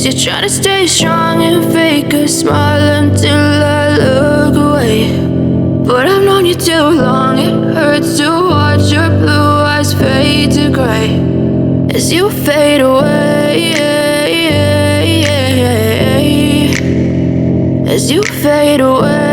you're trying to stay strong and fake a smile until I look away. But I've known you too long, it hurts to watch your blue eyes fade to gray as you fade away, as you fade away.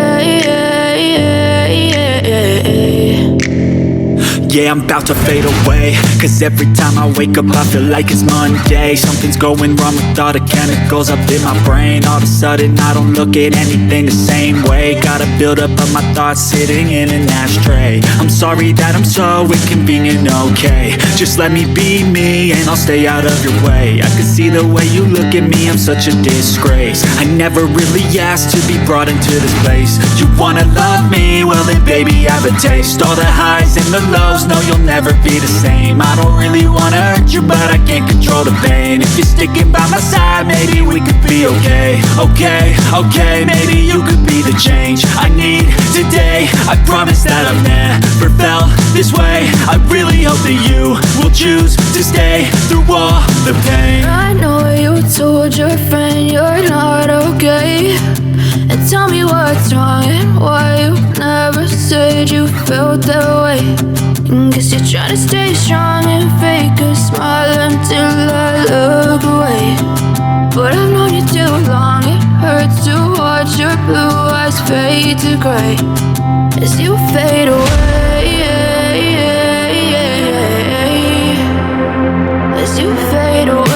Yeah, I'm about to fade away, cause every time I wake up I feel like it's Monday. Something's going wrong with all the chemicals up in my brain. All of a sudden I don't look at anything the same way. Gotta build up of my thoughts sitting in an ashtray. I'm sorry that I'm so inconvenient, okay. Just let me be me and I'll stay out of your way. I can see the way you look at me, I'm such a disgrace. I never really asked to be brought into this place. You wanna love me? Well then baby I have a taste. All the highs and the lows, no, you'll never be the same. I don't really wanna hurt you, but I can't control the pain. If you're sticking by my side, maybe we could be okay. Okay, maybe you could be the change I need today. I promise that I've never felt this way. I really hope that you will choose to stay through all the pain. I know you told your friend you're not okay, and tell me what's wrong and why you never said you felt that way. Guess you're trying to stay strong and fake a smile until I look away. But I've known you too long, it hurts to watch your blue eyes fade to gray as you fade away, as you fade away.